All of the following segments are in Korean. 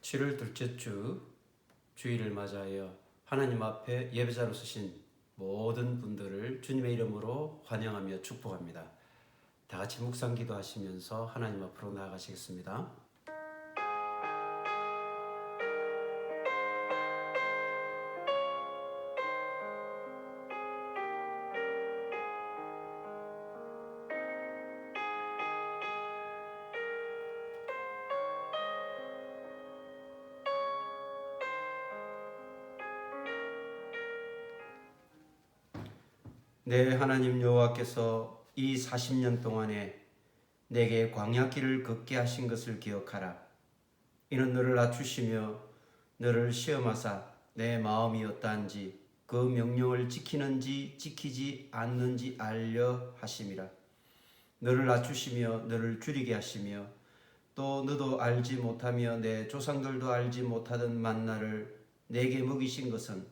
7월 둘째 주 주일을 맞아하여 하나님 앞에 예배자로 서신 모든 분들을 주님의 이름으로 환영하며 축복합니다. 다 같이 묵상 기도하시면서 하나님 앞으로 나아가시겠습니다. 내 하나님 여호와께서 이 40년 동안에 내게 광야길을 걷게 하신 것을 기억하라. 이는 너를 낮추시며 너를 시험하사 내 마음이 어떠한지 그 명령을 지키는지 지키지 않는지 알려 하심이라. 너를 낮추시며 너를 줄이게 하시며 또 너도 알지 못하며 내 조상들도 알지 못하던 만나를 내게 먹이신 것은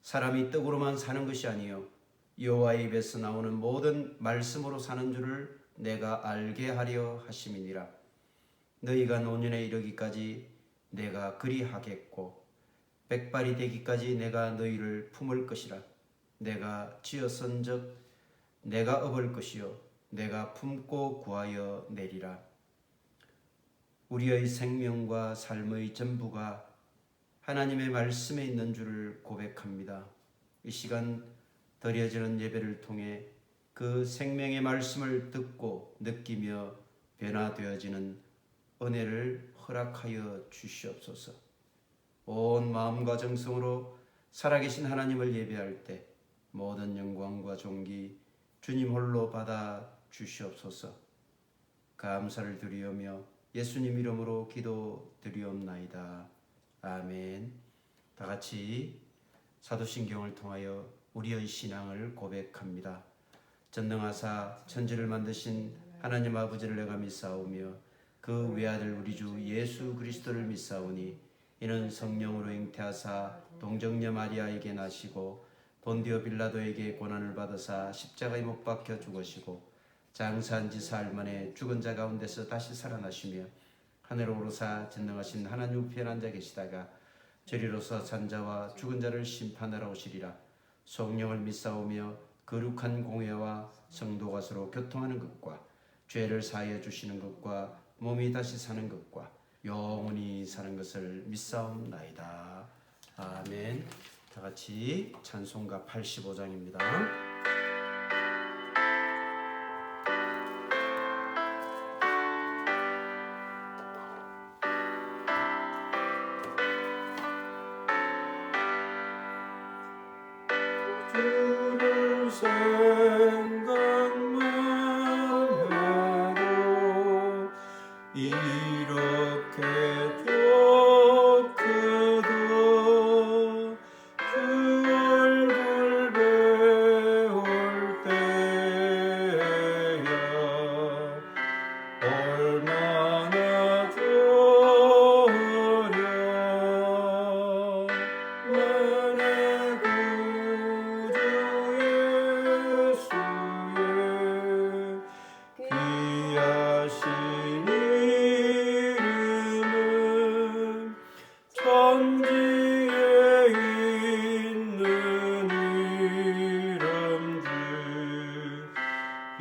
사람이 떡으로만 사는 것이 아니요 여호와의 입에서 나오는 모든 말씀으로 사는 줄을 내가 알게 하려 하심이니라. 너희가 노년에 이르기까지 내가 그리하겠고 백발이 되기까지 내가 너희를 품을 것이라. 내가 지었은즉 내가 업을 것이요 내가 품고 구하여 내리라. 우리의 생명과 삶의 전부가 하나님의 말씀에 있는 줄을 고백합니다. 이 시간 드려지는 예배를 통해 그 생명의 말씀을 듣고 느끼며 변화되어지는 은혜를 허락하여 주시옵소서. 온 마음과 정성으로 살아계신 하나님을 예배할 때 모든 영광과 존귀 주님 홀로 받아 주시옵소서. 감사를 드리오며 예수님 이름으로 기도드리옵나이다. 아멘. 다 같이 사도신경을 통하여 우리의 신앙을 고백합니다. 전능하사 천지를 만드신 하나님 아버지를 내가 믿사오며 그 외아들 우리 주 예수 그리스도를 믿사오니 이는 성령으로 잉태하사 동정녀 마리아에게 나시고 본디오 빌라도에게 고난을 받으사 십자가에 못 박혀 죽으시고 장사한 지 사흘 만에 죽은 자 가운데서 다시 살아나시며 하늘로 오르사 전능하신 하나님 우편에 앉아 계시다가 저리로서 산자와 죽은 자를 심판하러 오시리라. 성령을 믿사오며 거룩한 공회와 성도가 서로 교통하는 것과 죄를 사하여 주시는 것과 몸이 다시 사는 것과 영원히 사는 것을 믿사옵나이다. 아멘. 다 같이 찬송가 85장입니다. 주를 생각만 해도 이렇게 좋거든. 주 얼굴 배울 때야 얼마나 좋으랴. 나의 구주 예수의 귀하신 이름은 천지에 있는 이름들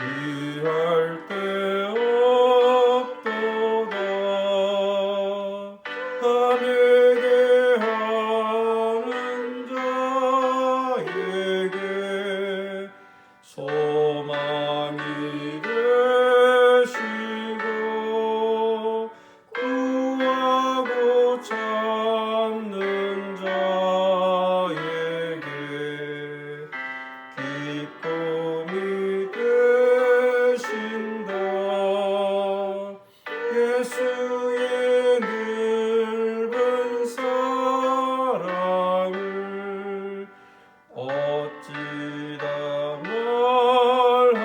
이할 데 없도다. 남에게 하는 자에게 소망이 되시고 구하고 찾는 자에게 기쁨이 되신다. 예수의 넓은 사랑을 어찌다 말하랴.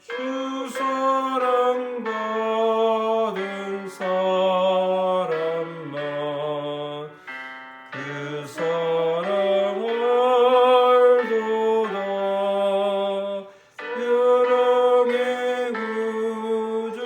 주 사랑받은 사람만 그 사랑 알도다. 영의 구주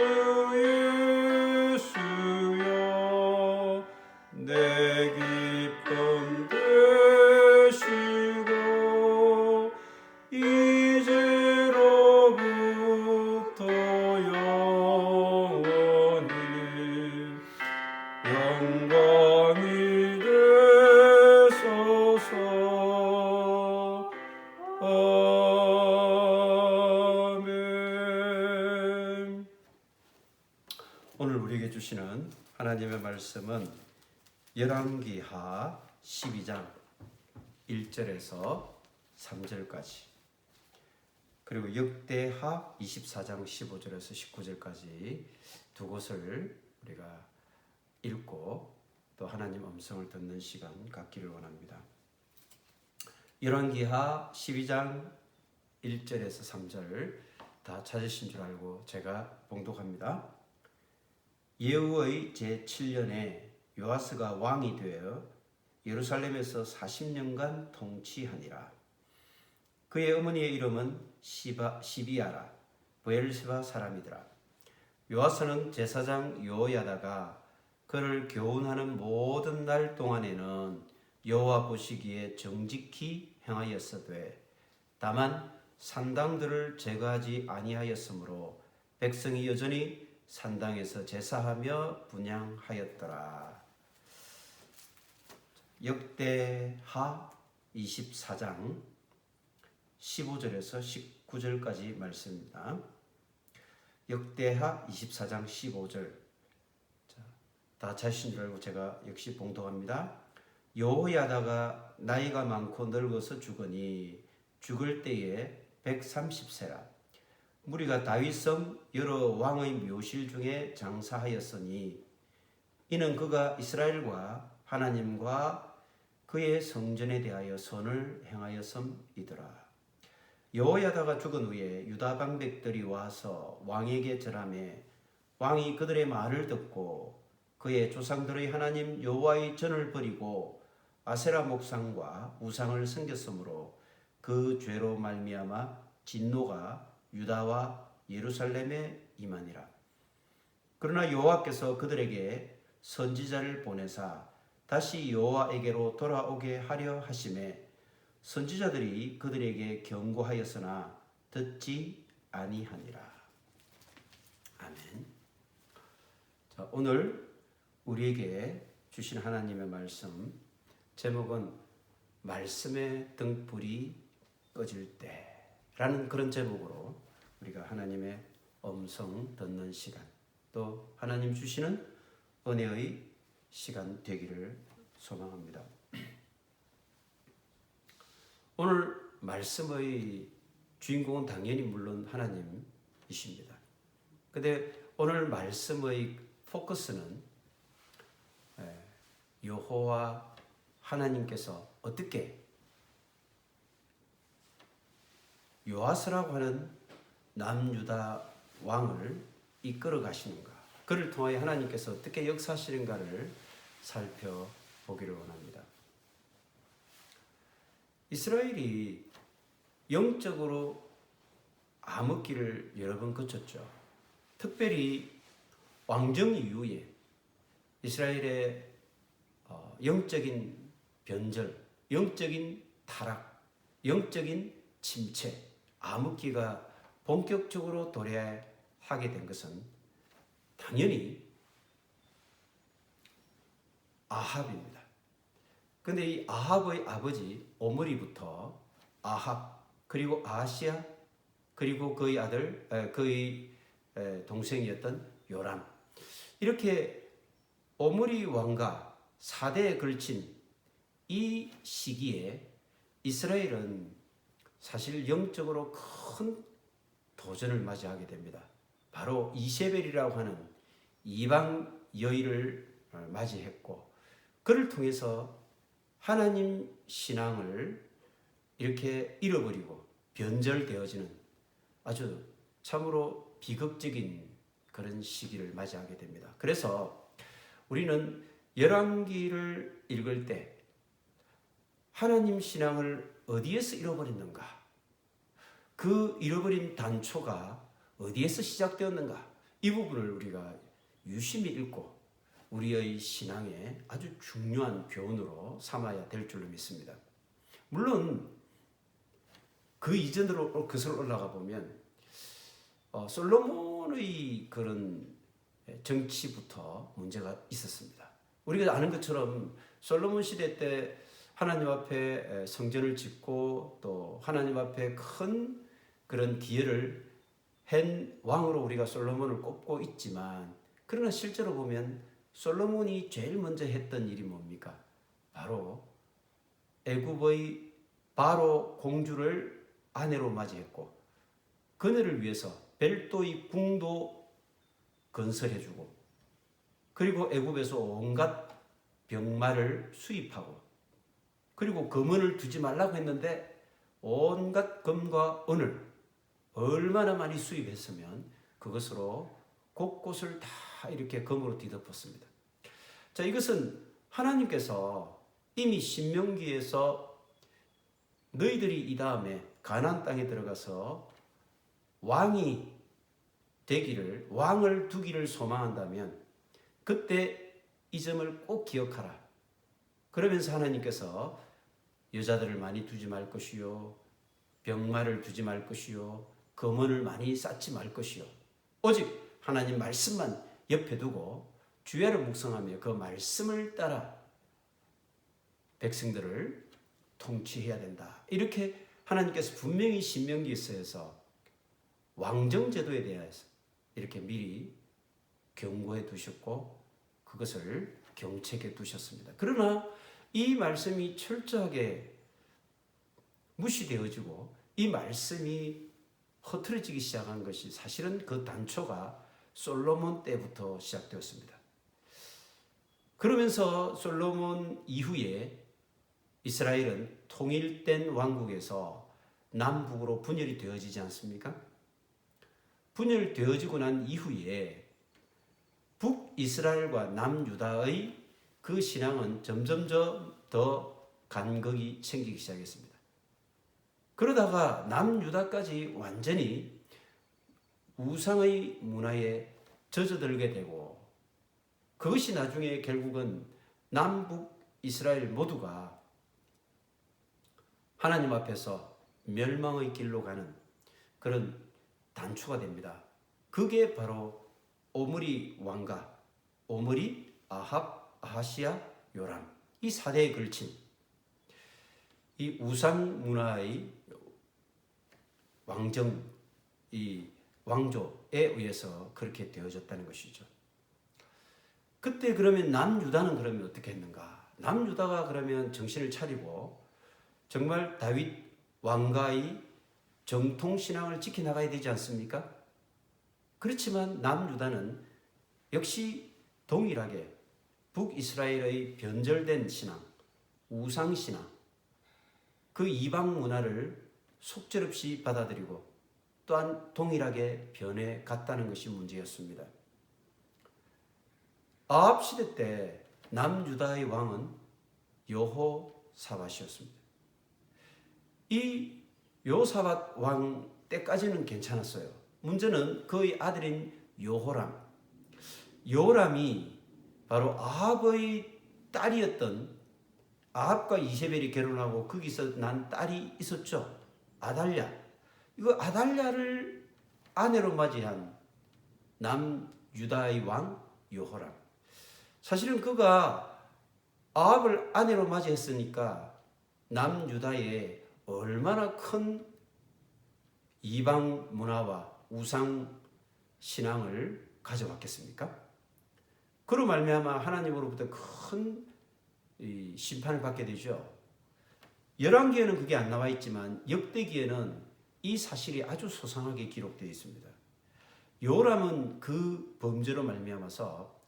오늘 우리에게 주시는 하나님의 말씀은 열왕기하 12장 1절에서 3절까지, 그리고 역대하 24장 15절에서 19절까지 두 곳을 우리가 읽고 또 하나님 음성을 듣는 시간 갖기를 원합니다. 열왕기하 12장 1절에서 3절 다 찾으신 줄 알고 제가 봉독합니다. 예후의 제7년에 요아스가 왕이 되어 예루살렘에서 40년간 통치하니라. 그의 어머니의 이름은 시비아라 브엘세바 사람이더라. 요아스는 제사장 요야다가 그를 교훈하는 모든 날 동안에는 여호와 보시기에 정직히 행하였으되 다만 산당들을 제거하지 아니하였으므로 백성이 여전히 산당에서 제사하며 분향하였더라. 역대하 24장 15절에서 19절까지 말씀입니다. 역대하 24장 15절 다 자신 줄 알고 제가 역시 봉독합니다. 여호야다가 나이가 많고 늙어서 죽으니 죽을 때에 130세라. 무리가 다윗성 여러 왕의 묘실 중에 장사하였으니 이는 그가 이스라엘과 하나님과 그의 성전에 대하여 선을 행하였음이더라. 여호야다가 죽은 후에 유다 방백들이 와서 왕에게 절하매 왕이 그들의 말을 듣고 그의 조상들의 하나님 여호와의 전을 버리고 아세라 목상과 우상을 섬겼으므로 그 죄로 말미암아 진노가 유다와 예루살렘에 임하니라. 그러나 여호와께서 그들에게 선지자를 보내사 다시 여호와에게로 돌아오게 하려 하심에 선지자들이 그들에게 경고하였으나 듣지 아니하니라. 아멘. 자, 오늘 우리에게 주신 하나님의 말씀 제목은 말씀의 등불이 꺼질 때라는 그런 제목으로 우리가 하나님의 음성 듣는 시간, 또 하나님 주시는 은혜의 시간 되기를 소망합니다. 오늘 말씀의 주인공은 당연히 물론 하나님이십니다. 근데 오늘 말씀의 포커스는 여호와 하나님께서 어떻게 요아스라고 하는 남유다 왕을 이끌어 가시는가, 그를 통하여 하나님께서 어떻게 역사하시는가를 살펴보기를 원합니다. 이스라엘이 영적으로 암흑기를 여러 번 거쳤죠. 특별히 왕정 이후에 이스라엘의 영적인 변절, 영적인 타락, 영적인 침체, 암흑기가 본격적으로 도래하게 된 것은 당연히 아합입니다. 그런데 이 아합의 아버지 오므리부터 아합, 그리고 아하시아, 그리고 그의 아들, 그의 동생이었던 요람, 이렇게 오므리 왕과 4대에 걸친 이 시기에 이스라엘은 사실 영적으로 큰 도전을 맞이하게 됩니다. 바로 이세벨이라고 하는 이방 여인을 맞이했고, 그를 통해서 하나님 신앙을 이렇게 잃어버리고 변절되어지는 아주 참으로 비극적인 그런 시기를 맞이하게 됩니다. 그래서 우리는 열왕기를 읽을 때 하나님 신앙을 어디에서 잃어버렸는가, 그 잃어버린 단초가 어디에서 시작되었는가, 이 부분을 우리가 유심히 읽고 우리의 신앙에 아주 중요한 교훈으로 삼아야 될 줄로 믿습니다. 물론 그 이전으로 거슬러 올라가 보면 솔로몬의 그런 정치부터 문제가 있었습니다. 우리가 아는 것처럼 솔로몬 시대 때 하나님 앞에 성전을 짓고 또 하나님 앞에 큰 그런 기여를 한 왕으로 우리가 솔로몬을 꼽고 있지만, 그러나 실제로 보면 솔로몬이 제일 먼저 했던 일이 뭡니까? 바로 애굽의 바로 공주를 아내로 맞이했고 그녀를 위해서 별도의 궁도 건설해주고 그리고 애굽에서 온갖 병마를 수입하고 그리고 금은을 두지 말라고 했는데 온갖 금과 은을 얼마나 많이 수입했으면 그것으로 곳곳을 다 이렇게 금으로 뒤덮었습니다. 자, 이것은 하나님께서 이미 신명기에서 너희들이 이 다음에 가나안 땅에 들어가서 왕이 되기를 왕을 두기를 소망한다면 그때 이 점을 꼭 기억하라. 그러면서 하나님께서 여자들을 많이 두지 말 것이요 병마를 두지 말 것이요 금은을 많이 쌓지 말 것이요 오직 하나님 말씀만 옆에 두고 주야를 묵상하며 그 말씀을 따라 백성들을 통치해야 된다. 이렇게 하나님께서 분명히 신명기서에서 왕정제도에 대해서 이렇게 미리 경고해 두셨고 그것을 경책해 두셨습니다. 그러나 이 말씀이 철저하게 무시되어지고 이 말씀이 흐트러지기 시작한 것이 사실은 그 단초가 솔로몬 때부터 시작되었습니다. 그러면서 솔로몬 이후에 이스라엘은 통일된 왕국에서 남북으로 분열이 되어지지 않습니까? 분열되어지고 난 이후에 북이스라엘과 남유다의 그 신앙은 점점점 더 간극이 생기기 시작했습니다. 그러다가 남유다까지 완전히 우상의 문화에 젖어들게 되고 그것이 나중에 결국은 남북 이스라엘 모두가 하나님 앞에서 멸망의 길로 가는 그런 단초가 됩니다. 그게 바로 오므리 왕가, 오므리, 아합, 아하시야, 요람 이 4대에 걸친 이 우상 문화의 왕정, 이 왕조에 의해서 그렇게 되어졌다는 것이죠. 그때 그러면 남유다는 그러면 어떻게 했는가? 남유다가 그러면 정신을 차리고 정말 다윗 왕가의 정통신앙을 지켜나가야 되지 않습니까? 그렇지만 남유다는 역시 동일하게 북이스라엘의 변절된 신앙, 우상신앙, 그 이방 문화를 속절없이 받아들이고 또한 동일하게 변해갔다는 것이 문제였습니다. 아합 시대 때 남유다의 왕은 여호사밧이었습니다. 이 여호사밧 왕 때까지는 괜찮았어요. 문제는 그의 아들인 여호람. 여호람이 바로 아합의 딸이었던 아합과 이세벨이 결혼하고 거기서 난 딸이 있었죠. 아달랴. 이거 아달랴를 아내로 맞이한 남유다의 왕 여호람. 사실은 그가 아합을 아내로 맞이했으니까 남유다에 얼마나 큰 이방 문화와 우상 신앙을 가져왔겠습니까? 그로 말미암아 하나님으로부터 큰 심판을 받게 되죠. 열왕기에는 그게 안 나와 있지만 역대기에는 이 사실이 아주 소상하게 기록되어 있습니다. 요람은 그 범죄로 말미암아서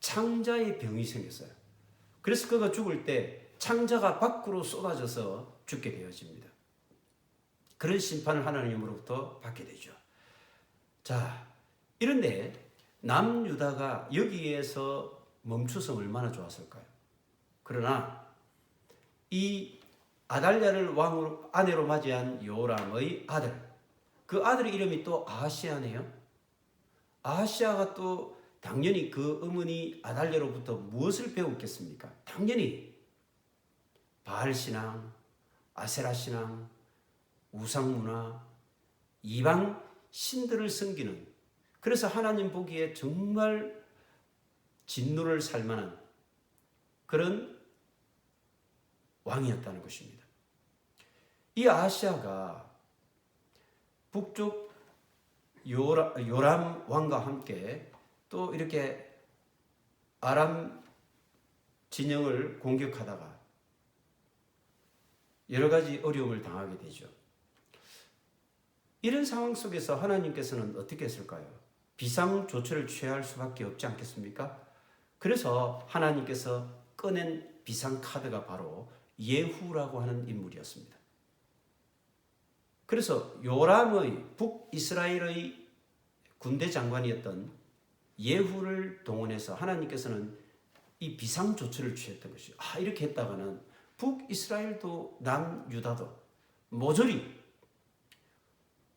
창자의 병이 생겼어요. 그래서 그가 죽을 때 창자가 밖으로 쏟아져서 죽게 되어집니다. 그런 심판을 하나님으로부터 받게 되죠. 자, 이런데 남유다가 여기에서 멈춰서 얼마나 좋았을까요? 그러나 이 아달랴를 왕으로 아내로 맞이한 요람의 아들, 그 아들의 이름이 또 아하시아네요. 아하시아가 또 당연히 그 어머니 아달랴로부터 무엇을 배웠겠습니까? 당연히 바알신앙, 아세라신앙, 우상문화, 이방 신들을 섬기는, 그래서 하나님 보기에 정말 진노를 살 만한 그런 왕이었다는 것입니다. 이 아하시아가 북쪽 요람 왕과 함께 또 이렇게 아람 진영을 공격하다가 여러 가지 어려움을 당하게 되죠. 이런 상황 속에서 하나님께서는 어떻게 했을까요? 비상조처를 취할 수밖에 없지 않겠습니까? 그래서 하나님께서 꺼낸 비상카드가 바로 예후라고 하는 인물이었습니다. 그래서 요람의 북이스라엘의 군대 장관이었던 예후를 동원해서 하나님께서는 이 비상조처를 취했던 것이죠. 이렇게 했다가는 북이스라엘도 남유다도 모조리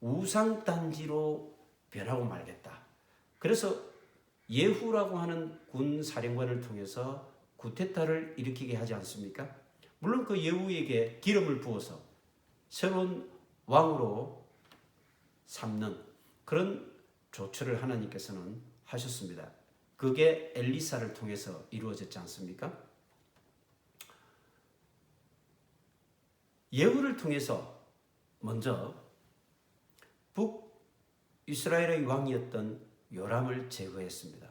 우상단지로 변하고 말겠다. 그래서 예후라고 하는 군 사령관을 통해서 쿠데타를 일으키게 하지 않습니까? 물론 그 예후에게 기름을 부어서 새로운 왕으로 삼는 그런 조처를 하나님께서는 하셨습니다. 그게 엘리사를 통해서 이루어졌지 않습니까? 예후를 통해서 먼저 북이스라엘의 왕이었던 요람을 제거했습니다.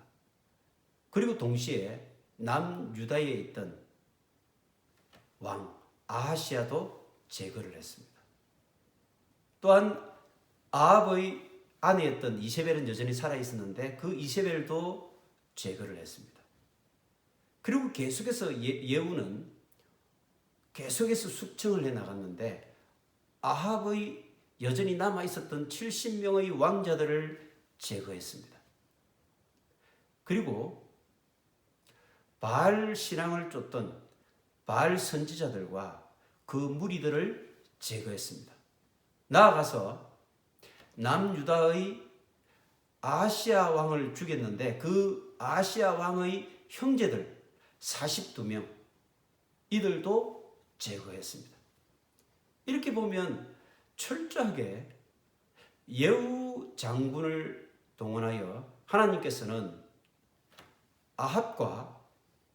그리고 동시에 남유다에 있던 왕 아하시아도 제거를 했습니다. 또한 아합의 아내였던 이세벨은 여전히 살아있었는데 그 이세벨도 제거를 했습니다. 그리고 계속해서 예후는 계속해서 숙청을 해나갔는데 아합의 여전히 남아있었던 70명의 왕자들을 제거했습니다. 그리고 바알 신앙을 쫓던 바알 선지자들과 그 무리들을 제거했습니다. 나아가서 남유다의 아하시아 왕을 죽였는데 그 아하시아 왕의 형제들 42명 이들도 제거했습니다. 이렇게 보면 철저하게 예후 장군을 동원하여 하나님께서는 아합과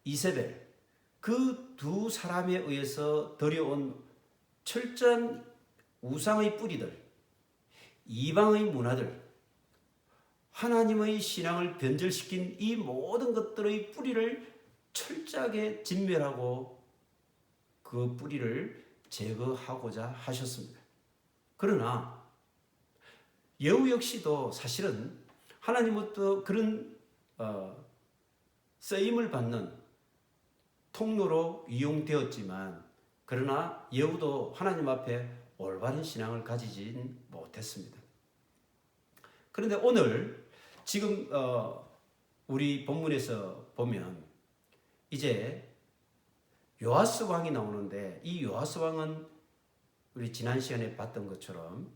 이세벨 그 두 사람에 의해서 들여온 철저한 우상의 뿌리들, 이방의 문화들, 하나님의 신앙을 변절시킨 이 모든 것들의 뿌리를 철저하게 진멸하고 그 뿌리를 제거하고자 하셨습니다. 그러나 예후 역시도 사실은 하나님으로부터 그런 쓰임을 받는 통로로 이용되었지만 그러나 예후도 하나님 앞에 올바른 신앙을 가지진 못했습니다. 그런데 오늘 지금 우리 본문에서 보면 이제 요아스 왕이 나오는데 이 요아스 왕은 우리 지난 시간에 봤던 것처럼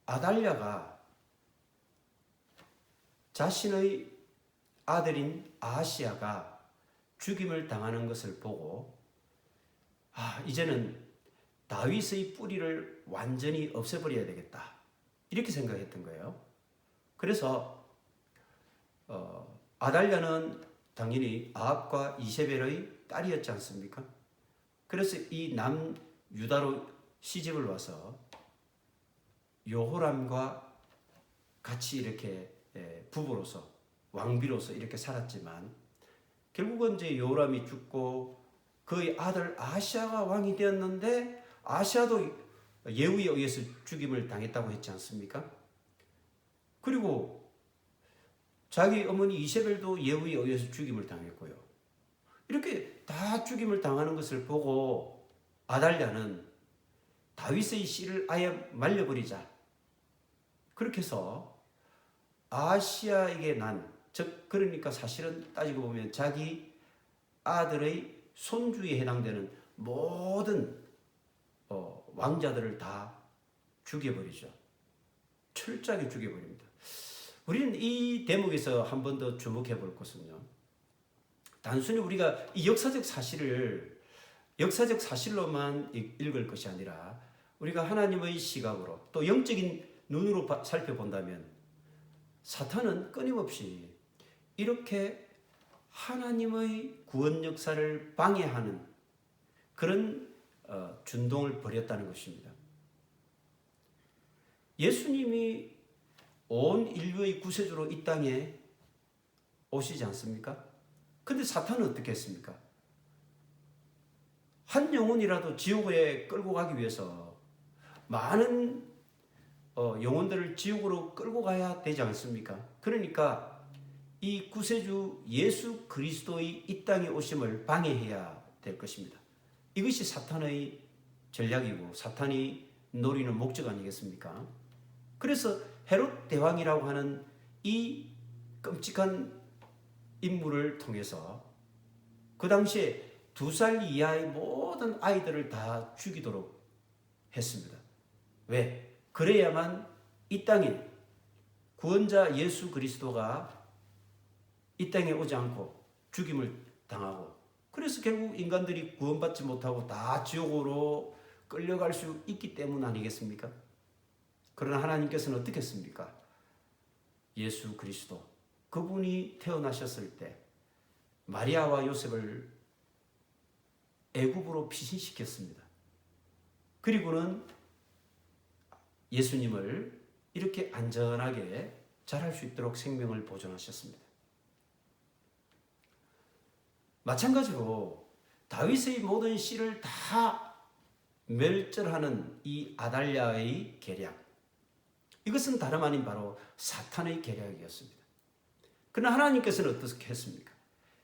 아달랴가 자신의 아들인 아하시아가 죽임을 당하는 것을 보고 이제는 다윗의 뿌리를 완전히 없애버려야 되겠다 이렇게 생각했던 거예요. 그래서 아달랴는 당연히 아합과 이세벨의 딸이었지 않습니까? 그래서 이 남유다로 시집을 와서 요호람과 같이 이렇게 부부로서 왕비로서 이렇게 살았지만 결국은 이제 요호람이 죽고 그의 아들 아하시아가 왕이 되었는데 아하시아도 예후에 의해서 죽임을 당했다고 했지 않습니까? 그리고 자기 어머니 이세벨도 예후에 의해서 죽임을 당했고요. 이렇게 다 죽임을 당하는 것을 보고 아달랴는 다윗의 씨를 아예 말려버리자. 그렇게 해서 아하시아에게 난, 즉 그러니까 사실은 따지고 보면 자기 아들의 손주에 해당되는 모든 왕자들을 다 죽여버리죠. 철저하게 죽여버립니다. 우리는 이 대목에서 한 번 더 주목해 볼 것은요. 단순히 우리가 이 역사적 사실로만 읽을 것이 아니라 우리가 하나님의 시각으로 또 영적인 눈으로 살펴본다면 사탄은 끊임없이 이렇게 하나님의 구원 역사를 방해하는 그런 준동을 벌였다는 것입니다. 예수님이 온 인류의 구세주로 이 땅에 오시지 않습니까? 근데 사탄은 어떻게 했습니까? 한 영혼이라도 지옥에 끌고 가기 위해서 많은 영혼들을 지옥으로 끌고 가야 되지 않습니까? 그러니까 이 구세주 예수 그리스도의 이 땅에 오심을 방해해야 될 것입니다. 이것이 사탄의 전략이고 사탄이 노리는 목적 아니겠습니까? 그래서 헤롯 대왕이라고 하는 이 끔찍한 인물을 통해서 그 당시에 2살 이하의 모든 아이들을 다 죽이도록 했습니다. 왜? 그래야만 이 땅에 구원자 예수 그리스도가 이 땅에 오지 않고 죽임을 당하고, 그래서 결국 인간들이 구원받지 못하고 다 지옥으로 끌려갈 수 있기 때문 아니겠습니까? 그러나 하나님께서는 어떻게 했습니까? 예수 그리스도, 그분이 태어나셨을 때 마리아와 요셉을 애굽으로 피신시켰습니다. 그리고는 예수님을 이렇게 안전하게 자랄 수 있도록 생명을 보존하셨습니다. 마찬가지로 다윗의 모든 씨를 다 멸절하는 이 아달랴의 계략, 이것은 다름 아닌 바로 사탄의 계략이었습니다. 그러나 하나님께서는 어떻게 했습니까?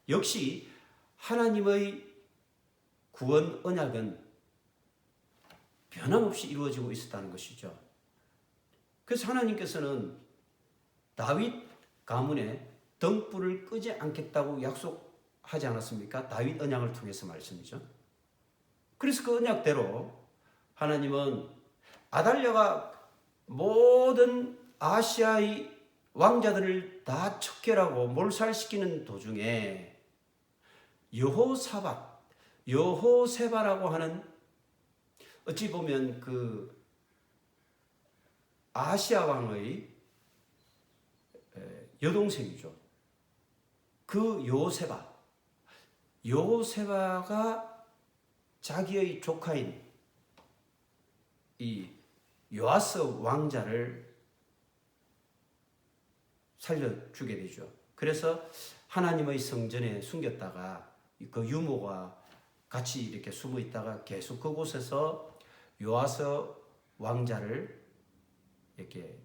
역시 하나님의 구원 언약은 변함없이 이루어지고 있었다는 것이죠. 그래서 하나님께서는 다윗 가문에 등불을 끄지 않겠다고 약속하지 않았습니까? 다윗 언약을 통해서 말씀이죠. 그래서 그 언약대로 하나님은 아달랴가 모든 아시아의 왕자들을 다 척결하고 몰살시키는 도중에 여호세바라고 하는, 어찌 보면 그 아시아 왕의 여동생이죠. 그 여호세바가 자기의 조카인 이 요아스 왕자를 살려주게 되죠. 그래서 하나님의 성전에 숨겼다가 그 유모가 같이 이렇게 숨어 있다가 계속 그곳에서 요아스 왕자를 이렇게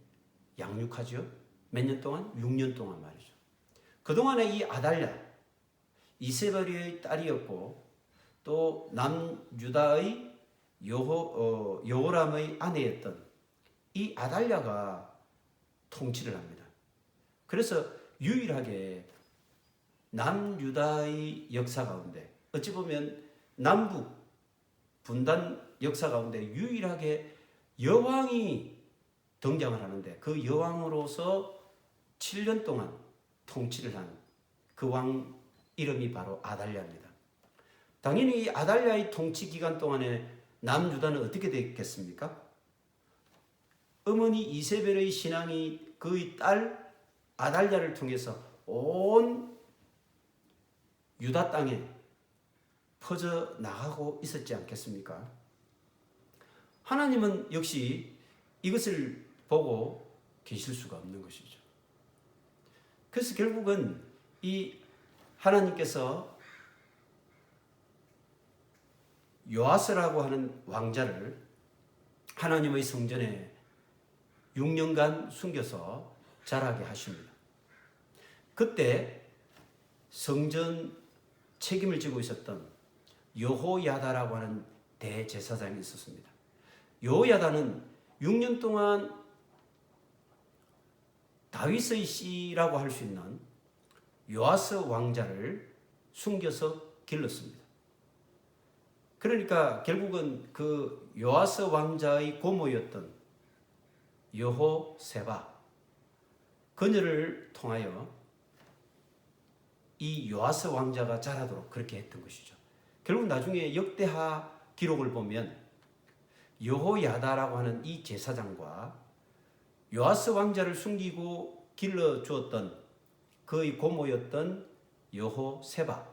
양육하죠. 몇 년 동안? 6년 동안 말이죠. 그동안에 이 아달랴, 이세벨의 딸이었고 또 남유다의 여호람의 아내였던 이 아달랴가 통치를 합니다. 그래서 유일하게 남유다의 역사 가운데, 어찌 보면 남북 분단 역사 가운데 유일하게 여왕이 등장을 하는데, 그 여왕으로서 7년 동안 통치를 한 그 왕 이름이 바로 아달랴입니다. 당연히 이 아달랴의 통치 기간 동안에 남유다는 어떻게 됐겠습니까? 어머니 이세벨의 신앙이 그의 딸 아달랴를 통해서 온 유다 땅에 퍼져 나가고 있었지 않겠습니까? 하나님은 역시 이것을 보고 계실 수가 없는 것이죠. 그래서 결국은 이 하나님께서 요아스라고 하는 왕자를 하나님의 성전에 6년간 숨겨서 자라게 하십니다. 그때 성전 책임을 지고 있었던 여호야다라고 하는 대제사장이 있었습니다. 여호야다는 6년 동안 다윗의 씨라고 할 수 있는 요아스 왕자를 숨겨서 길렀습니다. 그러니까 결국은 그 요아스 왕자의 고모였던 여호세바, 그녀를 통하여 이 요아스 왕자가 자라도록 그렇게 했던 것이죠. 결국 나중에 역대하 기록을 보면 여호야다라고 하는 이 제사장과 요아스 왕자를 숨기고 길러주었던 그의 고모였던 여호세바,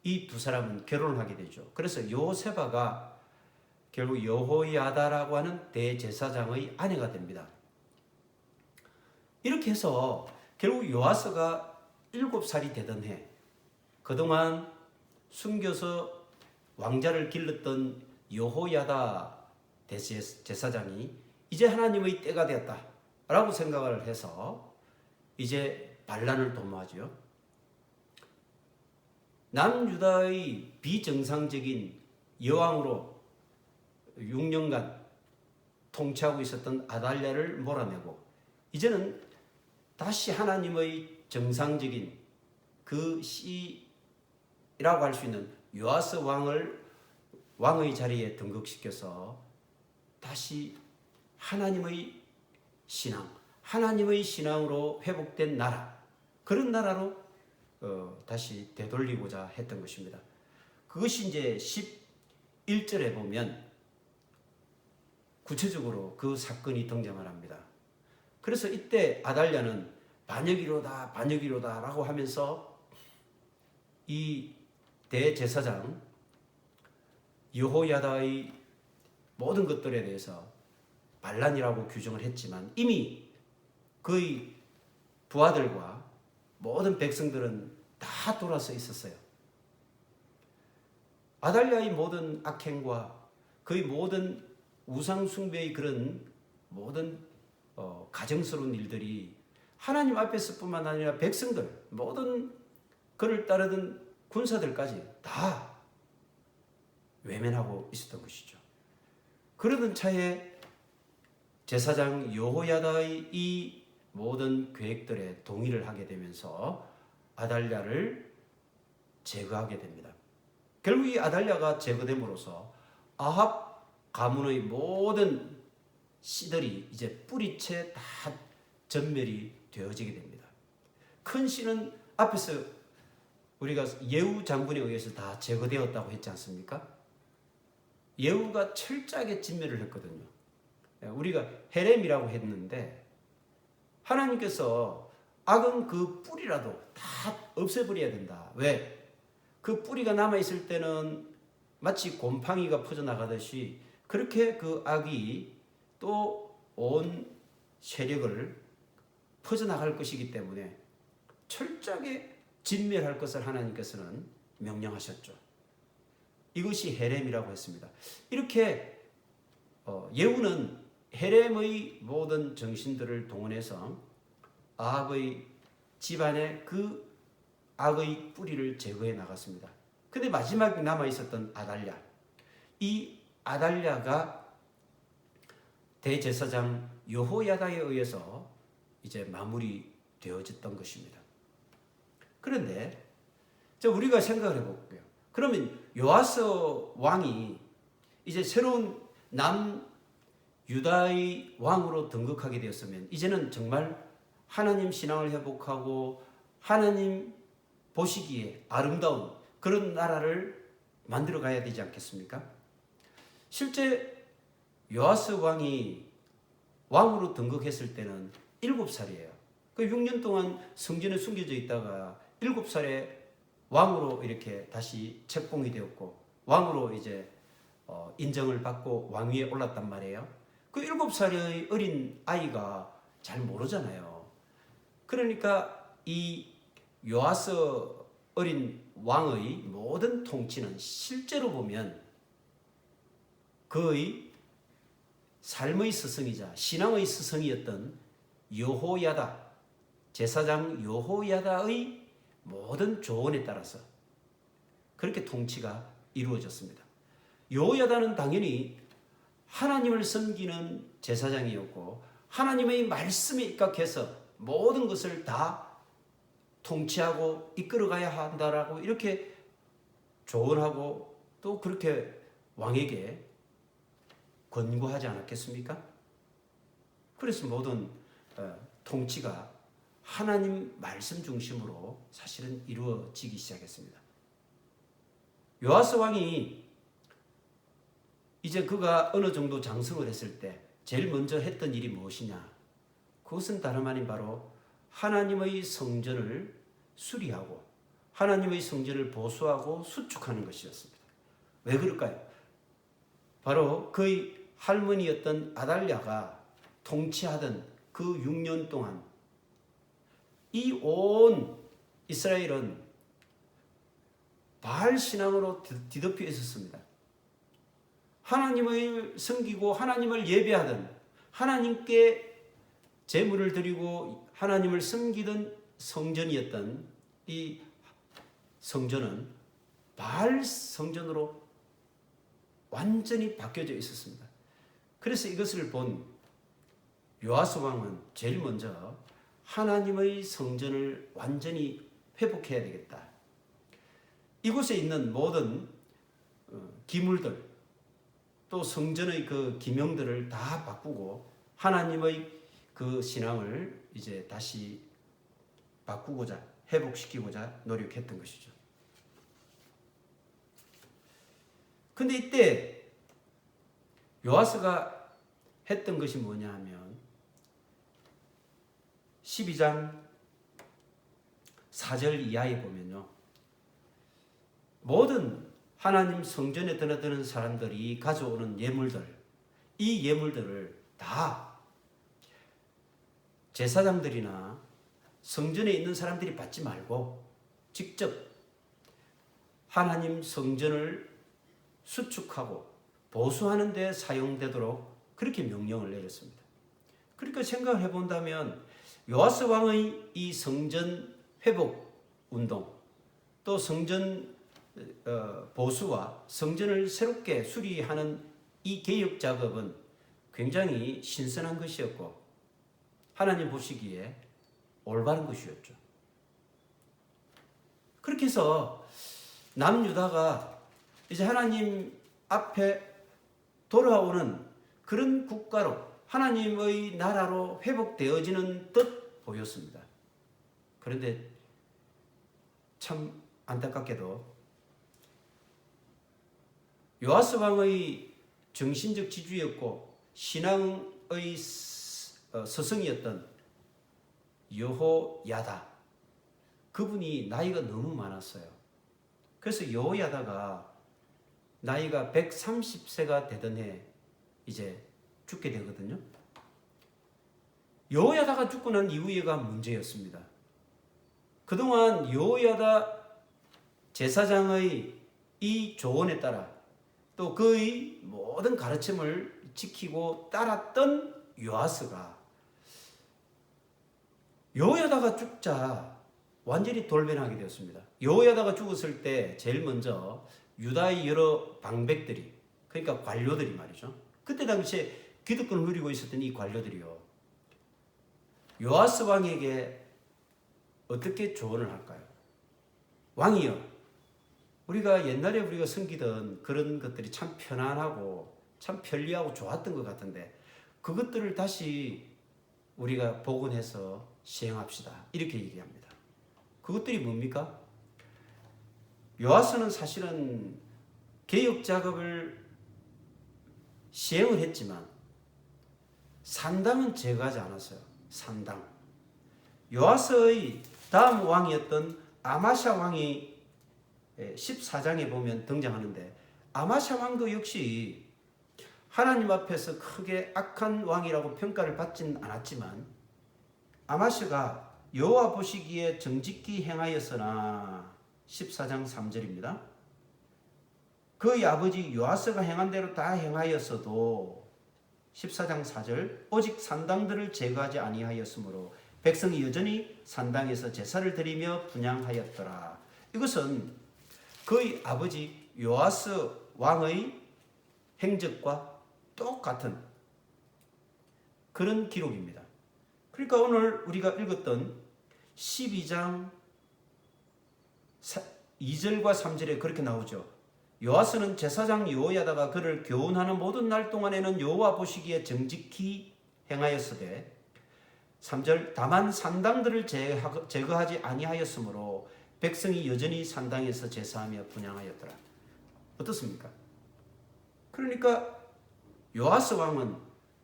이 두 사람은 결혼을 하게 되죠. 그래서 여호세바가 결국 여호야다라고 하는 대제사장의 아내가 됩니다. 이렇게 해서 결국 요아스가 7살이 되던 해, 그동안 숨겨서 왕자를 길렀던 여호야다 대제사장이 이제 하나님의 때가 되었다라고 생각을 해서 이제 반란을 도모하죠. 남유다의 비정상적인 여왕으로 6년간 통치하고 있었던 아달랴를 몰아내고 이제는 다시 하나님의 정상적인 그 씨라고 할 수 있는 요아스 왕의 자리에 등극시켜서 다시 하나님의 신앙, 하나님의 신앙으로 회복된 나라, 그런 나라로 다시 되돌리고자 했던 것입니다. 그것이 이제 11절에 보면 구체적으로 그 사건이 등장을 합니다. 그래서 이때 아달랴는 반역이로다 반역이로다 라고 하면서 이 대제사장 여호야다의 모든 것들에 대해서 반란이라고 규정을 했지만 이미 그의 부하들과 모든 백성들은 다 돌아서 있었어요. 아달랴의 모든 악행과 그의 모든 우상숭배의 그런 모든 가정스러운 일들이 하나님 앞에서뿐만 아니라 백성들, 모든 그를 따르던 군사들까지 다 외면하고 있었던 것이죠. 그러던 차에 제사장 여호야다의 이 모든 계획들에 동의를 하게 되면서 아달랴를 제거하게 됩니다. 결국 이 아달랴가 제거됨으로써 아합 가문의 모든 씨들이 이제 뿌리채 다 전멸이 되어지게 됩니다. 큰 씨는 앞에서 우리가 예후 장군에 의해서 다 제거되었다고 했지 않습니까? 예후가 철저하게 진멸을 했거든요. 우리가 헤렘이라고 했는데 하나님께서 악은 그 뿌리라도 다 없애버려야 된다. 왜? 그 뿌리가 남아있을 때는 마치 곰팡이가 퍼져나가듯이 그렇게 그 악이 또 온 세력을 퍼져나갈 것이기 때문에 철저하게 진멸할 것을 하나님께서는 명령하셨죠. 이것이 헤렘이라고 했습니다. 이렇게 예후는 헤렘의 모든 정신들을 동원해서 아합의 집안의 그 악의 뿌리를 제거해 나갔습니다. 근데 마지막에 남아있었던 아달랴, 이 아달랴가 대제사장 여호야다에 의해서 이제 마무리되어졌던 것입니다. 그런데 우리가 생각을 해볼게요. 그러면 요아스 왕이 이제 새로운 남유다의 왕으로 등극하게 되었으면 이제는 정말 하나님 신앙을 회복하고 하나님 보시기에 아름다운 그런 나라를 만들어 가야 되지 않겠습니까? 실제 요아스 왕이 왕으로 등극했을 때는 7살이에요. 그 6년 동안 성전에 숨겨져 있다가 7살에 왕으로 이렇게 다시 책봉이 되었고 왕으로 이제 인정을 받고 왕위에 올랐단 말이에요. 그 7살의 어린 아이가 잘 모르잖아요. 그러니까 이 요아스 어린 왕의 모든 통치는 실제로 보면 그의 삶의 스승이자 신앙의 스승이었던 여호야다, 제사장 여호야다의 모든 조언에 따라서 그렇게 통치가 이루어졌습니다. 여호야다는 당연히 하나님을 섬기는 제사장이었고 하나님의 말씀에 입각해서 모든 것을 다 통치하고 이끌어가야 한다라고 이렇게 조언하고 또 그렇게 왕에게 권고하지 않았겠습니까? 그래서 모든 통치가 하나님 말씀 중심으로 사실은 이루어지기 시작했습니다. 요아스 왕이 이제 그가 어느 정도 장성을 했을 때 제일 먼저 했던 일이 무엇이냐? 그것은 다름 아닌 바로 하나님의 성전을 수리하고 하나님의 성전을 보수하고 수축하는 것이었습니다. 왜 그럴까요? 바로 그의 할머니였던 아달랴가 통치하던 그 6년 동안 이 온 이스라엘은 바알 신앙으로 뒤덮여 있었습니다. 하나님을 섬기고 하나님을 예배하던, 하나님께 제물을 드리고 하나님을 섬기던 성전이었던 이 성전은 바알 성전으로 완전히 바뀌어져 있었습니다. 그래서 이것을 본 요아스 왕은 제일 먼저 하나님의 성전을 완전히 회복해야 되겠다. 이곳에 있는 모든 기물들, 또 성전의 그 기명들을 다 바꾸고 하나님의 그 신앙을 이제 다시 바꾸고자, 회복시키고자 노력했던 것이죠. 근데 이때 요아스가 했던 것이 뭐냐 하면 12장 4절 이하에 보면요, 모든 하나님 성전에 드나드는 사람들이 가져오는 예물들, 이 예물들을 다 제사장들이나 성전에 있는 사람들이 받지 말고 직접 하나님 성전을 수축하고 보수하는 데 사용되도록 그렇게 명령을 내렸습니다. 그러니까 생각을 해본다면 요아스 왕의 이 성전 회복 운동, 또 성전 보수와 성전을 새롭게 수리하는 이 개혁 작업은 굉장히 신선한 것이었고 하나님 보시기에 올바른 것이었죠. 그렇게 해서 남유다가 이제 하나님 앞에 돌아오는 그런 국가로, 하나님의 나라로 회복되어지는 듯 보였습니다. 그런데 참 안타깝게도 요아스 왕의 정신적 지주였고 신앙의 스승이었던 여호야다, 그분이 나이가 너무 많았어요. 그래서 여호야다가 나이가 130세가 되던 해 이제 죽게 되거든요. 여호야다가 죽고 난 이후에가 문제였습니다. 그동안 여호야다 제사장의 이 조언에 따라 또 그의 모든 가르침을 지키고 따랐던 요아스가 여호야다가 죽자 완전히 돌변하게 되었습니다. 여호야다가 죽었을 때 제일 먼저 유다의 여러 방백들이, 그러니까 관료들이 말이죠, 그때 당시에 기득권을 누리고 있었던 이 관료들이요, 요아스 왕에게 어떻게 조언을 할까요? 왕이여, 우리가 옛날에 우리가 섬기던 그런 것들이 참 편안하고 참 편리하고 좋았던 것 같은데 그것들을 다시 우리가 복원해서 시행합시다, 이렇게 얘기합니다. 그것들이 뭡니까? 요아스는 사실은 개혁 작업을 시행을 했지만 산당은 제거하지 않았어요. 산당. 요아스의 다음 왕이었던 아마샤 왕이 14장에 보면 등장하는데, 아마샤 왕도 역시 하나님 앞에서 크게 악한 왕이라고 평가를 받지는 않았지만 아마샤가 여호와 보시기에 정직히 행하였으나 14장 3절입니다. 그의 아버지 요아스가 행한 대로 다 행하였어도 14장 4절 오직 산당들을 제거하지 아니하였으므로 백성이 여전히 산당에서 제사를 드리며 분향하였더라. 이것은 그의 아버지 요아스 왕의 행적과 똑같은 그런 기록입니다. 그러니까 오늘 우리가 읽었던 12장 2절과 3절에 그렇게 나오죠. 요아스는 제사장 여호야다가 그를 교훈하는 모든 날 동안에는 여호와 보시기에 정직히 행하였으되 3절 다만 산당들을 제거하지 아니하였으므로 백성이 여전히 산당에서 제사하며 분향하였더라. 어떻습니까? 그러니까 요아스 왕은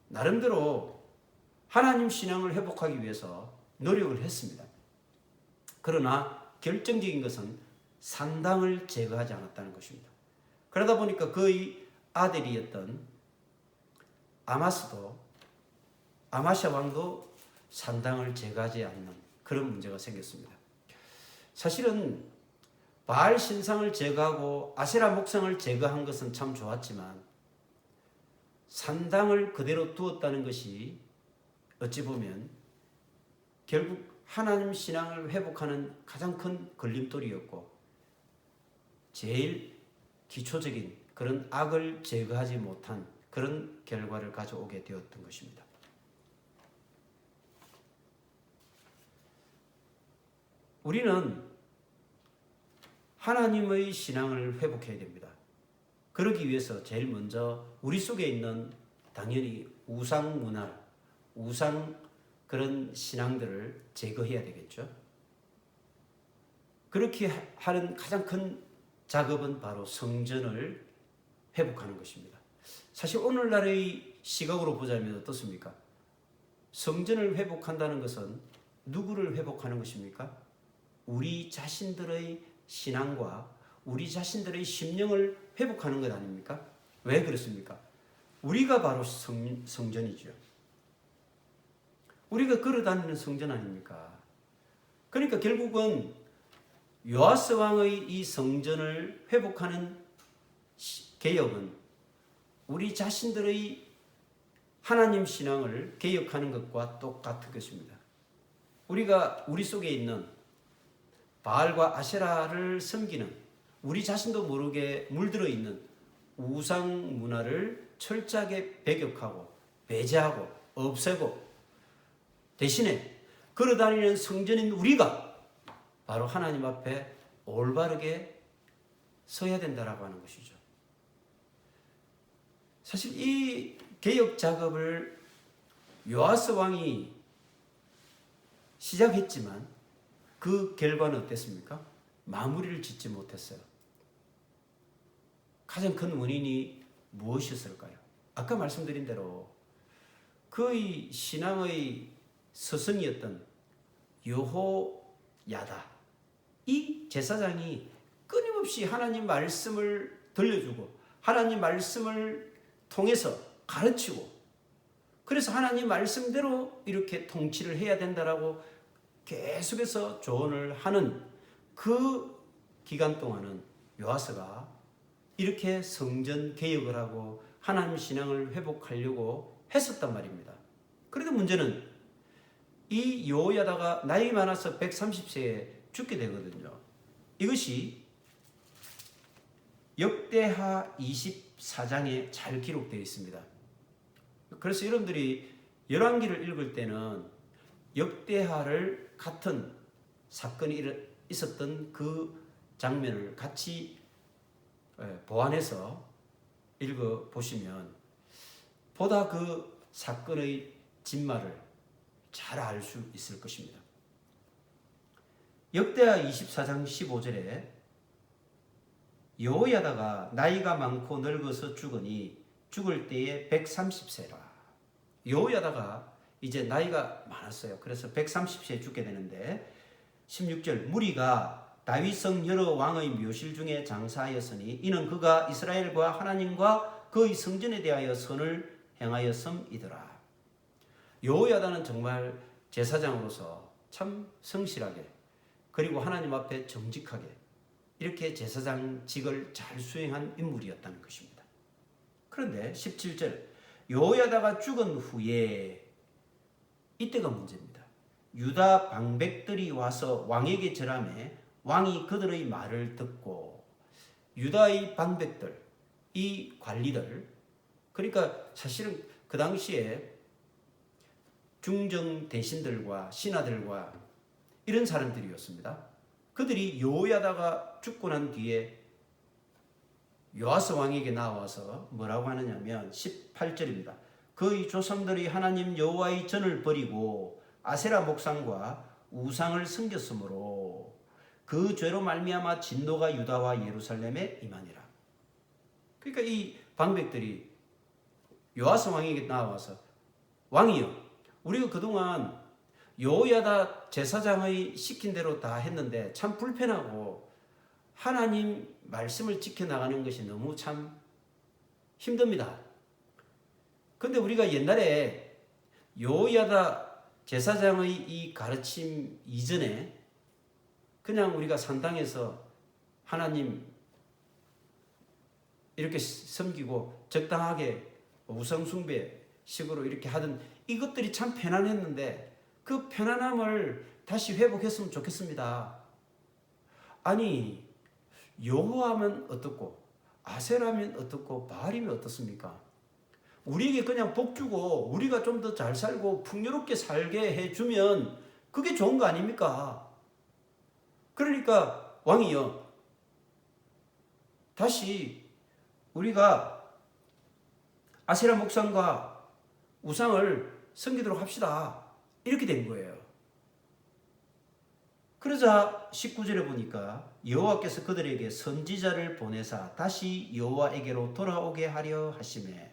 나름대로 하나님 신앙을 회복하기 위해서 노력을 했습니다. 그러나 결정적인 것은 산당을 제거하지 않았다는 것입니다. 그러다 보니까 그의 아들이었던 아마샤 왕도 산당을 제거하지 않는 그런 문제가 생겼습니다. 사실은 바알 신상을 제거하고 아세라 목상을 제거한 것은 참 좋았지만 산당을 그대로 두었다는 것이 어찌 보면 결국 하나님 신앙을 회복하는 가장 큰 걸림돌이었고 제일 기초적인 그런 악을 제거하지 못한 그런 결과를 가져오게 되었던 것입니다. 우리는 하나님의 신앙을 회복해야 됩니다. 그러기 위해서 제일 먼저 우리 속에 있는 당연히 우상 문화, 우상 그런 신앙들을 제거해야 되겠죠. 그렇게 하는 가장 큰 작업은 바로 성전을 회복하는 것입니다. 사실 오늘날의 시각으로 보자면 어떻습니까? 성전을 회복한다는 것은 누구를 회복하는 것입니까? 우리 자신들의 신앙과 우리 자신들의 심령을 회복하는 것 아닙니까? 왜 그렇습니까? 우리가 바로 성전이죠. 우리가 걸어다니는 성전 아닙니까? 그러니까 결국은 요아스 왕의 이 성전을 회복하는 개혁은 우리 자신들의 하나님 신앙을 개혁하는 것과 똑같은 것입니다. 우리가 우리 속에 있는 바알과 아세라를 섬기는 우리 자신도 모르게 물들어 있는 우상 문화를 철저하게 배격하고 배제하고 없애고 대신에 걸어다니는 성전인 우리가 바로 하나님 앞에 올바르게 서야 된다라고 하는 것이죠. 사실 이 개혁 작업을 요아스 왕이 시작했지만 그 결과는 어땠습니까? 마무리를 짓지 못했어요. 가장 큰 원인이 무엇이었을까요? 아까 말씀드린 대로 그의 신앙의 스승이었던 여호야다, 이 제사장이 끊임없이 하나님 말씀을 들려주고 하나님 말씀을 통해서 가르치고 그래서 하나님 말씀대로 이렇게 통치를 해야 된다라고 계속해서 조언을 하는 그 기간 동안은 요아스가 이렇게 성전 개혁을 하고 하나님 신앙을 회복하려고 했었단 말입니다. 그런데 문제는 이 여호야다가 나이 많아서 130세에 죽게 되거든요. 이것이 역대하 24장에 잘 기록되어 있습니다. 그래서 여러분들이 열왕기를 읽을 때는 역대하를 같은 사건이 있었던 그 장면을 같이 보완해서 읽어보시면 보다 그 사건의 진말을 잘 알 수 있을 것입니다. 역대하 24장 15절에 여호야다가 나이가 많고 늙어서 죽으니 죽을 때에 130세라. 여호야다가 이제 나이가 많았어요. 그래서 130세에 죽게 되는데 16절 무리가 다윗성 여러 왕의 묘실 중에 장사하였으니 이는 그가 이스라엘과 하나님과 그의 성전에 대하여 선을 행하였음이더라. 여호야다는 정말 제사장으로서 참 성실하게 그리고 하나님 앞에 정직하게 이렇게 제사장직을 잘 수행한 인물이었다는 것입니다. 그런데 17절 여호야다가 죽은 후에 이때가 문제입니다. 유다 방백들이 와서 왕에게 절하매 왕이 그들의 말을 듣고 유다의 방백들, 이 관리들, 그러니까 사실은 그 당시에 중정 대신들과 신하들과 이런 사람들이었습니다. 그들이 여호야다가 죽고 난 뒤에 요아스 왕에게 나와서 뭐라고 하느냐면 18절입니다. 그의 조상들이 하나님 여호와의 전을 버리고 아세라 목상과 우상을 섬겼으므로 그 죄로 말미암아 진노가 유다와 예루살렘에 임하니라. 그러니까 이 방백들이 요아스 왕에게 나와서 왕이여, 우리가 그동안 여호야다 제사장의 시킨 대로 다 했는데 참 불편하고 하나님 말씀을 지켜나가는 것이 너무 참 힘듭니다. 근데 우리가 옛날에 여호야다 제사장의 이 가르침 이전에 그냥 우리가 산당에서 하나님 이렇게 섬기고 적당하게 우상숭배식으로 이렇게 하던 이것들이 참 편안했는데 그 편안함을 다시 회복했으면 좋겠습니다. 아니 여호와면 어떻고 아세라면 어떻고 바알이면 어떻습니까? 우리에게 그냥 복 주고 우리가 좀 더 잘 살고 풍요롭게 살게 해주면 그게 좋은 거 아닙니까? 그러니까 왕이요, 다시 우리가 아세라 목상과 우상을 섬기도록 합시다. 이렇게 된 거예요. 그러자 19절에 보니까 여호와께서 그들에게 선지자를 보내사 다시 여호와에게로 돌아오게 하려 하시매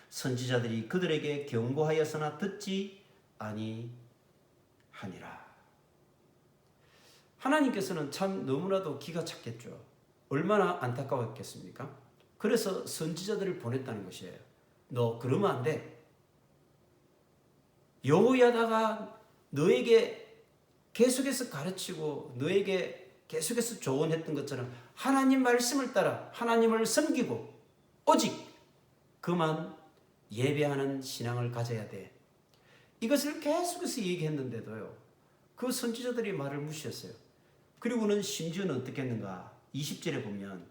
선지자들이 그들에게 경고하였으나 듣지 아니하니라. 하나님께서는 참 너무나도 기가 찼겠죠. 얼마나 안타까웠겠습니까? 그래서 선지자들을 보냈다는 것이에요. 너 그러면 안 돼. 여호야다가 너에게 계속해서 가르치고 너에게 계속해서 조언했던 것처럼 하나님 말씀을 따라 하나님을 섬기고 오직 그만 예배하는 신앙을 가져야 돼. 이것을 계속해서 얘기했는데도요, 그 선지자들이 말을 무시했어요. 그리고는 심지어는 어떻게 했는가? 20절에 보면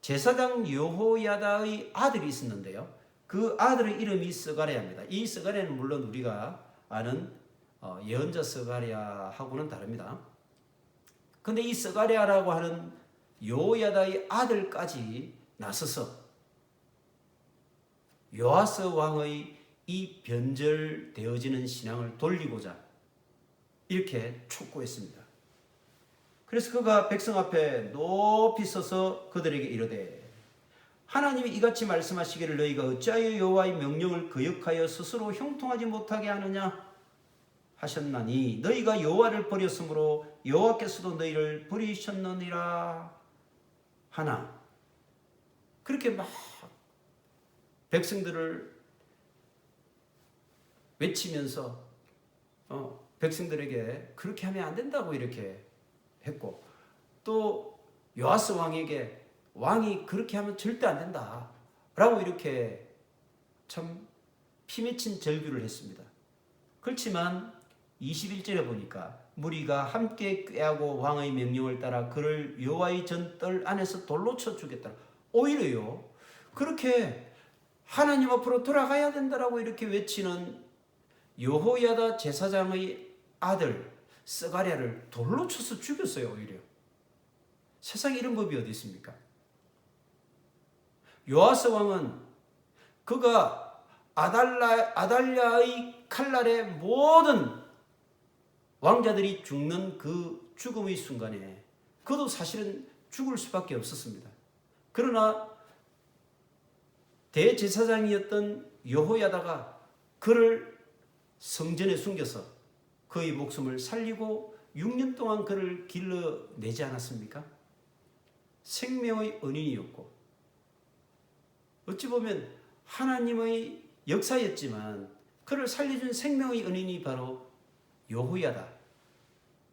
제사장 여호야다의 아들이 있었는데요, 그 아들의 이름이 스가랴입니다. 이 스가랴는 물론 우리가 아는 예언자 스가랴하고는 다릅니다. 근데 이 스가랴라고 하는 여호야다의 아들까지 나서서 요아스 왕의 이 변절되어지는 신앙을 돌리고자 이렇게 촉구했습니다. 그래서 그가 백성 앞에 높이 서서 그들에게 이르되 하나님이 이같이 말씀하시기를 너희가 어찌하여 여호와의 명령을 거역하여 스스로 형통하지 못하게 하느냐 하셨나니 너희가 여호와를 버렸으므로 여호와께서도 너희를 버리셨느니라 하나. 그렇게 막 백성들을 외치면서 백성들에게 그렇게 하면 안 된다고 이렇게 했고, 또 요아스 왕에게 왕이 그렇게 하면 절대 안 된다 라고 이렇게 참 피맺힌 절규를 했습니다. 그렇지만 21절에 보니까 무리가 함께 꾀하고 왕의 명령을 따라 그를 여호와의 전뜰 안에서 돌로 쳐 죽였다. 오히려요, 그렇게 하나님 앞으로 돌아가야 된다라고 이렇게 외치는 여호야다 제사장의 아들 스가랴를 돌로 쳐서 죽였어요. 오히려 세상에 이런 법이 어디 있습니까? 요아스 왕은 그가 아달랴의 칼날에 모든 왕자들이 죽는 그 죽음의 순간에 그도 사실은 죽을 수밖에 없었습니다. 그러나 대제사장이었던 여호야다가 그를 성전에 숨겨서 그의 목숨을 살리고 6년 동안 그를 길러내지 않았습니까? 생명의 은인이었고 어찌 보면 하나님의 역사였지만 그를 살려준 생명의 은인이 바로 여호야다.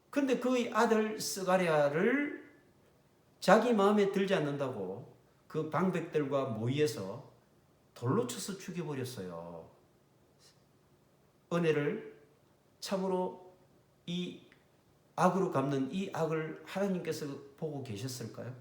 그런데 그의 아들 스가랴를 자기 마음에 들지 않는다고 그 방백들과 모의해서 돌로 쳐서 죽여버렸어요. 은혜를 참으로 이 악으로 갚는 이 악을 하나님께서 보고 계셨을까요?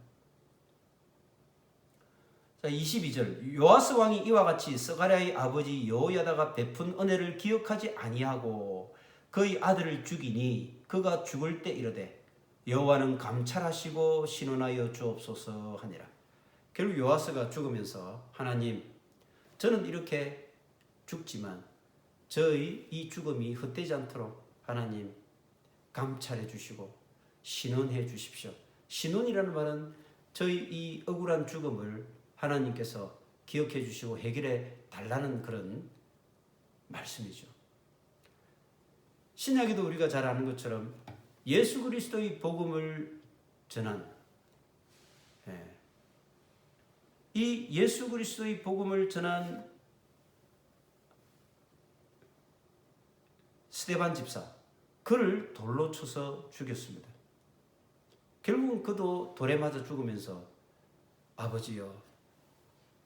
자, 22절 요아스 왕이 이와 같이 스가랴의 아버지 여호야다가 베푼 은혜를 기억하지 아니하고 그의 아들을 죽이니 그가 죽을 때 이르되 여호와는 감찰하시고 신원하여 주옵소서 하니라. 결국 요아스가 죽으면서 하나님, 저는 이렇게 죽지만 저의 이 죽음이 헛되지 않도록 하나님 감찰해 주시고 신원해 주십시오. 신원이라는 말은 저희 이 억울한 죽음을 하나님께서 기억해 주시고 해결해 달라는 그런 말씀이죠. 신약에도 우리가 잘 아는 것처럼 예수 그리스도의 복음을 전한 이 예수 그리스도의 복음을 전한 스데반 집사, 그를 돌로 쳐서 죽였습니다. 결국은 그도 돌에 맞아 죽으면서 아버지여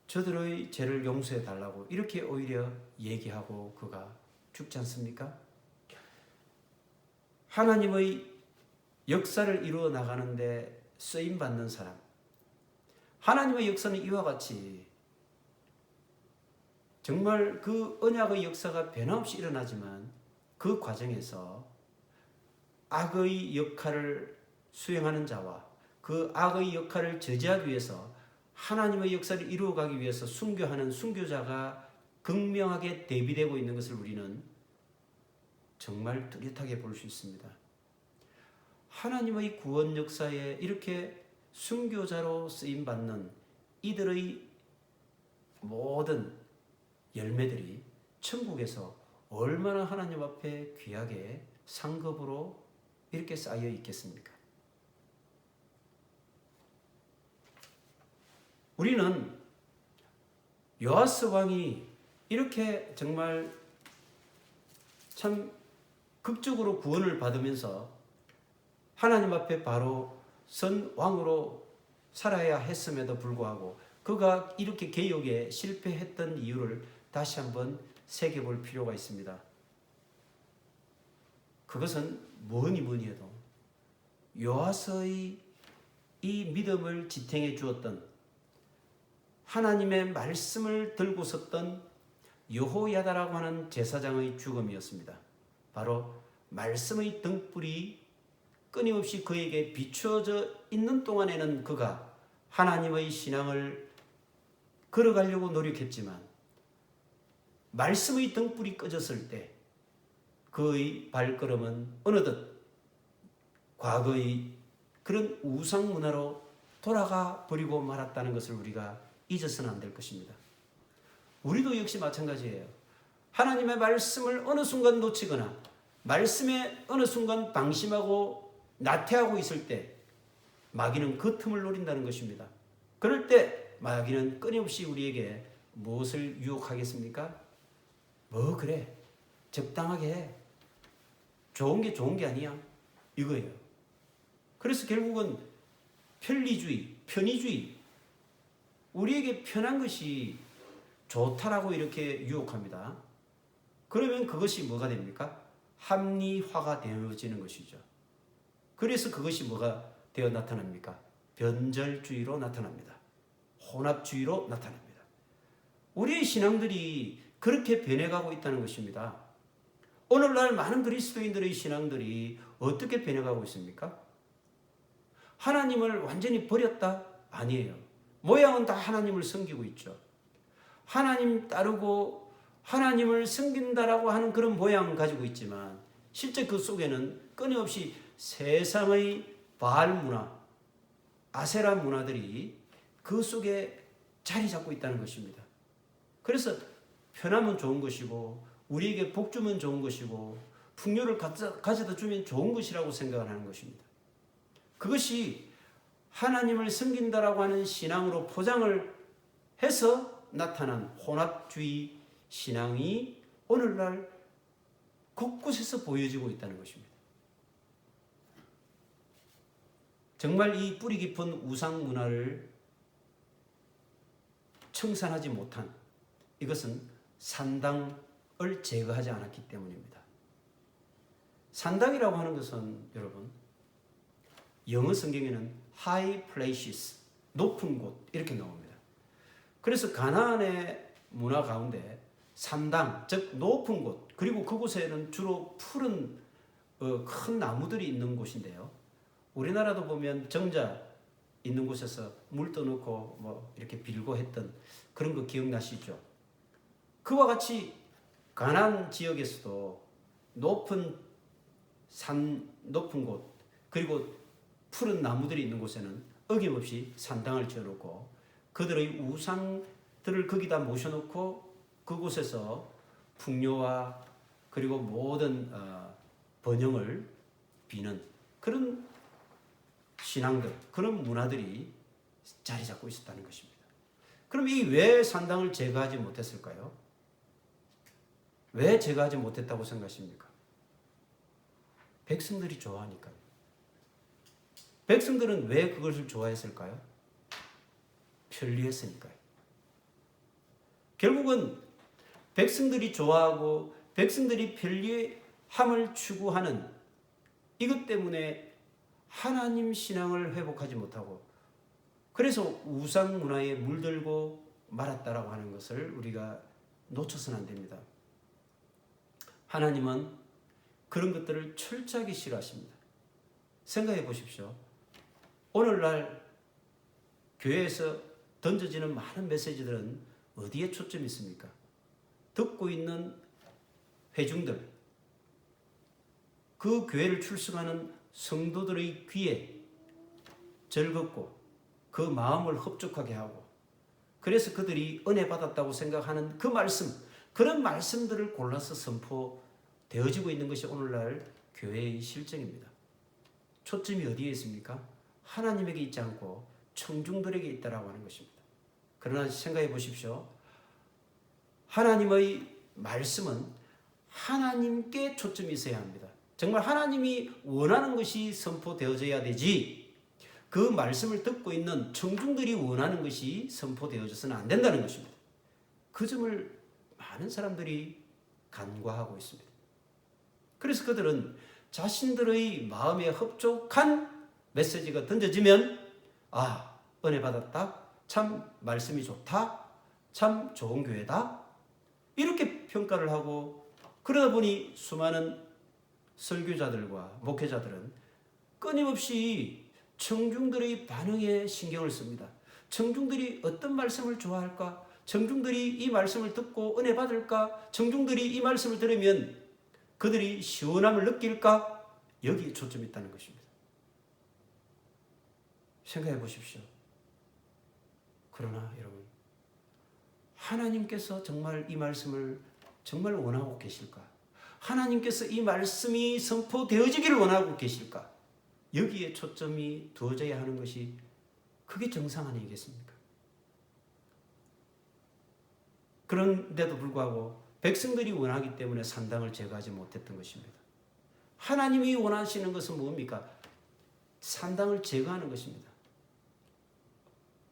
저들의 죄를 용서해 달라고 이렇게 오히려 얘기하고 그가 죽지 않습니까? 하나님의 역사를 이루어 나가는데 쓰임받는 사람, 하나님의 역사는 이와 같이 정말 그 언약의 역사가 변함없이 일어나지만 그 과정에서 악의 역할을 수행하는 자와 그 악의 역할을 저지하기 위해서 하나님의 역사를 이루어가기 위해서 순교하는 순교자가 극명하게 대비되고 있는 것을 우리는 정말 뚜렷하게 볼 수 있습니다. 하나님의 구원 역사에 이렇게 순교자로 쓰임받는 이들의 모든 열매들이 천국에서 얼마나 하나님 앞에 귀하게 상급으로 이렇게 쌓여 있겠습니까? 우리는 요아스 왕이 이렇게 정말 참 극적으로 구원을 받으면서 하나님 앞에 바로 선 왕으로 살아야 했음에도 불구하고 그가 이렇게 개혁에 실패했던 이유를 다시 한번 새겨볼 필요가 있습니다. 그것은 뭐니 해도 요아스의 이 믿음을 지탱해 주었던 하나님의 말씀을 들고 섰던 여호야다라고 하는 제사장의 죽음이었습니다. 바로 말씀의 등불이 끊임없이 그에게 비추어져 있는 동안에는 그가 하나님의 신앙을 걸어가려고 노력했지만 말씀의 등불이 꺼졌을 때 그의 발걸음은 어느덧 과거의 그런 우상 문화로 돌아가 버리고 말았다는 것을 우리가 잊어서는 안 될 것입니다. 우리도 역시 마찬가지예요. 하나님의 말씀을 어느 순간 놓치거나 말씀에 어느 순간 방심하고 나태하고 있을 때 마귀는 그 틈을 노린다는 것입니다. 그럴 때 마귀는 끊임없이 우리에게 무엇을 유혹하겠습니까? 뭐 그래 적당하게 해. 좋은 게 아니야. 이거예요. 그래서 결국은 편의주의, 우리에게 편한 것이 좋다라고 이렇게 유혹합니다. 그러면 그것이 뭐가 됩니까? 합리화가 되어지는 것이죠. 그래서 그것이 뭐가 되어 나타납니까? 변절주의로 나타납니다. 혼합주의로 나타납니다. 우리의 신앙들이 그렇게 변해가고 있다는 것입니다. 오늘날 많은 그리스도인들의 신앙들이 어떻게 변해가고 있습니까? 하나님을 완전히 버렸다? 아니에요. 모양은 다 하나님을 섬기고 있죠. 하나님 따르고 하나님을 섬긴다라고 하는 그런 모양을 가지고 있지만 실제 그 속에는 끊임없이 세상의 바알 문화, 아세라 문화들이 그 속에 자리 잡고 있다는 것입니다. 그래서 편하면 좋은 것이고 우리에게 복 주면 좋은 것이고 풍요를 가져다 주면 좋은 것이라고 생각을 하는 것입니다. 그것이 하나님을 섬긴다라고 하는 신앙으로 포장을 해서 나타난 혼합주의 신앙이 오늘날 곳곳에서 보여지고 있다는 것입니다. 정말 이 뿌리 깊은 우상 문화를 청산하지 못한 이것은 산당을 제거하지 않았기 때문입니다. 산당이라고 하는 것은 여러분 영어 성경에는 high places, 높은 곳 이렇게 나옵니다. 그래서 가나안의 문화 가운데 산당, 즉 높은 곳, 그리고 그곳에는 주로 푸른 큰 나무들이 있는 곳인데요. 우리나라도 보면 정자 있는 곳에서 물 떠놓고 뭐 이렇게 빌고 했던 그런 거 기억나시죠? 그와 같이 가나안 지역에서도 높은 산, 높은 곳, 그리고 푸른 나무들이 있는 곳에는 어김없이 산당을 지어놓고 그들의 우상들을 거기다 모셔놓고 그곳에서 풍요와 그리고 모든 번영을 비는 그런 신앙들, 그런 문화들이 자리 잡고 있었다는 것입니다. 그럼 이 왜 산당을 제거하지 못했을까요? 왜 제거하지 못했다고 생각하십니까? 백성들이 좋아하니까요. 백성들은 왜 그것을 좋아했을까요? 편리했으니까요. 결국은 백성들이 좋아하고 백성들이 편리함을 추구하는 이것 때문에 하나님 신앙을 회복하지 못하고 그래서 우상 문화에 물들고 말았다라고 하는 것을 우리가 놓쳐서는 안 됩니다. 하나님은 그런 것들을 철저하게 싫어하십니다. 생각해 보십시오. 오늘날 교회에서 던져지는 많은 메시지들은 어디에 초점이 있습니까? 듣고 있는 회중들, 그 교회를 출석하는 성도들의 귀에 즐겁고 그 마음을 흡족하게 하고 그래서 그들이 은혜 받았다고 생각하는 그 말씀, 그런 말씀들을 골라서 선포되어지고 있는 것이 오늘날 교회의 실정입니다. 초점이 어디에 있습니까? 하나님에게 있지 않고 청중들에게 있다라고 하는 것입니다. 그러나 생각해 보십시오. 하나님의 말씀은 하나님께 초점이 있어야 합니다. 정말 하나님이 원하는 것이 선포되어져야 되지 그 말씀을 듣고 있는 청중들이 원하는 것이 선포되어져서는 안 된다는 것입니다. 그 점을 많은 사람들이 간과하고 있습니다. 그래서 그들은 자신들의 마음에 흡족한 메시지가 던져지면 은혜 받았다, 참 말씀이 좋다, 참 좋은 교회다 이렇게 평가를 하고 그러다 보니 수많은 설교자들과 목회자들은 끊임없이 청중들의 반응에 신경을 씁니다. 청중들이 어떤 말씀을 좋아할까? 청중들이 이 말씀을 듣고 은혜 받을까? 청중들이 이 말씀을 들으면 그들이 시원함을 느낄까? 여기에 초점이 있다는 것입니다. 생각해 보십시오. 그러나 여러분, 하나님께서 정말 이 말씀을 정말 원하고 계실까? 하나님께서 이 말씀이 선포되어지기를 원하고 계실까? 여기에 초점이 두어져야 하는 것이 그게 정상 아니겠습니까? 그런데도 불구하고 백성들이 원하기 때문에 산당을 제거하지 못했던 것입니다. 하나님이 원하시는 것은 뭡니까? 산당을 제거하는 것입니다.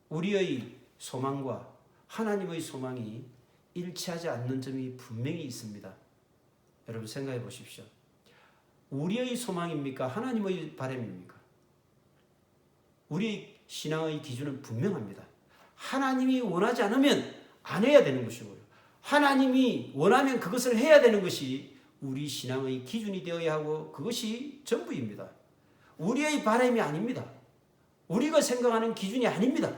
우리의 소망과 하나님의 소망이 일치하지 않는 점이 분명히 있습니다. 여러분 생각해 보십시오. 우리의 소망입니까? 하나님의 바람입니까? 우리의 신앙의 기준은 분명합니다. 하나님이 원하지 않으면 안 해야 되는 것이고요. 하나님이 원하면 그것을 해야 되는 것이 우리 신앙의 기준이 되어야 하고 그것이 전부입니다. 우리의 바람이 아닙니다. 우리가 생각하는 기준이 아닙니다.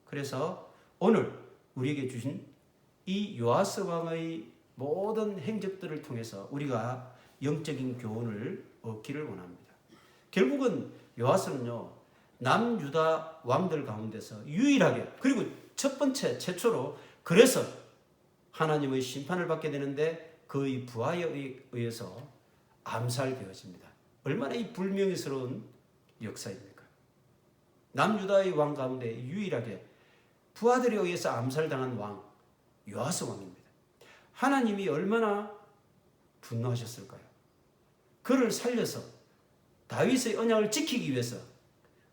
그래서 오늘 우리에게 주신 이 요아스 왕의 모든 행적들을 통해서 우리가 영적인 교훈을 얻기를 원합니다. 결국은 요아스는요, 남유다 왕들 가운데서 유일하게 그리고 첫 번째 최초로 그래서 하나님의 심판을 받게 되는데 그의 부하에 의해서 암살되어집니다. 얼마나 이 불명예스러운 역사입니까? 남유다의 왕 가운데 유일하게 부하들에 의해서 암살당한 왕 요아스 왕입니다. 하나님이 얼마나 분노하셨을까요? 그를 살려서 다윗의 언약을 지키기 위해서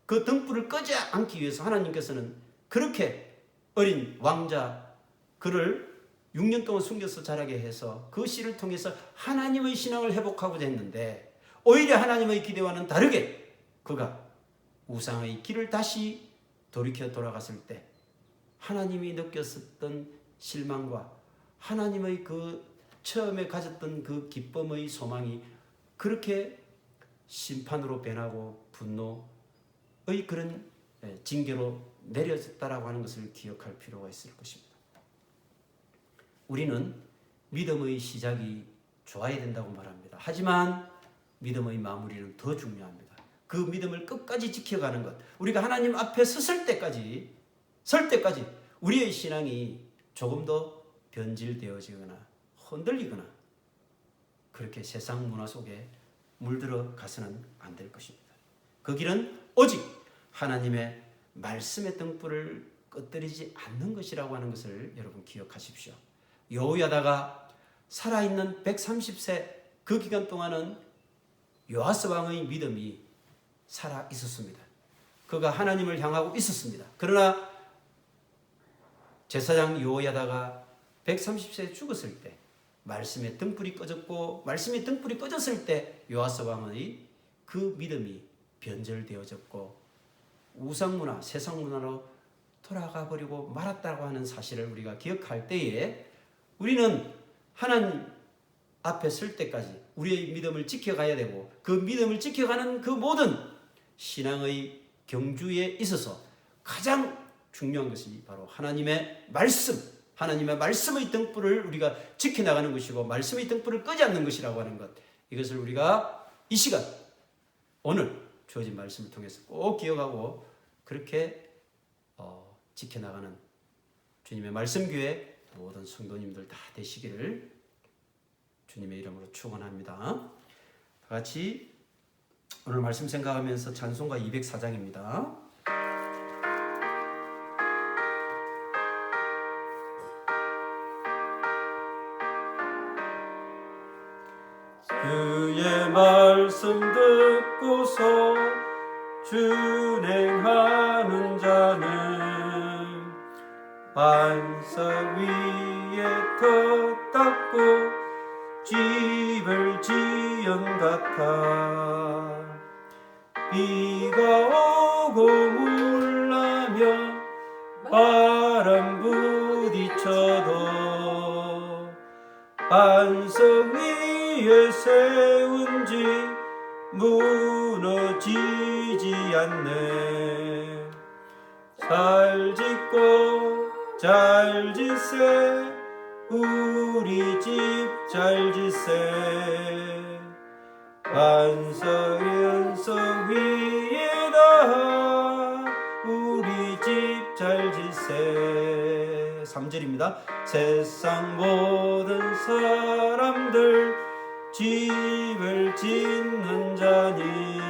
그 등불을 끄지 않기 위해서 하나님께서는 그렇게 어린 왕자 그를 6년 동안 숨겨서 자라게 해서 그 씨를 통해서 하나님의 신앙을 회복하고자 했는데 오히려 하나님의 기대와는 다르게 그가 우상의 길을 다시 돌이켜 돌아갔을 때 하나님이 느꼈었던 실망과 하나님의 그 처음에 가졌던 그 기쁨의 소망이 그렇게 심판으로 변하고 분노의 그런 징계로 내려졌다라고 하는 것을 기억할 필요가 있을 것입니다. 우리는 믿음의 시작이 좋아야 된다고 말합니다. 하지만 믿음의 마무리는 더 중요합니다. 그 믿음을 끝까지 지켜가는 것, 우리가 하나님 앞에 설 때까지 우리의 신앙이 조금 더 변질되어지거나 흔들리거나 그렇게 세상 문화 속에 물들어 가서는 안 될 것입니다. 그 길은 오직 하나님의 말씀의 등불을 꺼뜨리지 않는 것이라고 하는 것을 여러분 기억하십시오. 여호야다가 살아있는 130세 그 기간 동안은 요아스 왕의 믿음이 살아 있었습니다. 그가 하나님을 향하고 있었습니다. 그러나 제사장 요야다가 130세에 죽었을 때 말씀의 등불이 꺼졌고, 말씀의 등불이 꺼졌을 때 요아스 왕의 그 믿음이 변절되어졌고 우상문화, 세상문화로 돌아가 버리고 말았다고 하는 사실을 우리가 기억할 때에 우리는 하나님 앞에 설 때까지 우리의 믿음을 지켜가야 되고, 그 믿음을 지켜가는 그 모든 신앙의 경주에 있어서 가장 중요한 것이 바로 하나님의 말씀, 하나님의 말씀의 등불을 우리가 지켜나가는 것이고, 말씀의 등불을 끄지 않는 것이라고 하는 것, 이것을 우리가 이 시간 오늘 주어진 말씀을 통해서 꼭 기억하고 그렇게 지켜나가는 주님의 말씀교회 모든 성도님들 다 되시기를 주님의 이름으로 축원합니다. 다 같이 오늘 말씀 생각하면서 찬송가 204장입니다. 그의 말씀 듣고서 준행하는 자는 반석 위에 터 닦고 집을 지은 같아. 비가 오고 물나며 바람 부딪혀도 반석 위에 세운 집 무너지지 않네. 잘 짓고 잘 짓세, 우리 집 잘 짓세. 반석 위에다 우리 집 잘 짓세. 3절입니다. 세상 모든 사람들 집을 짓는 자니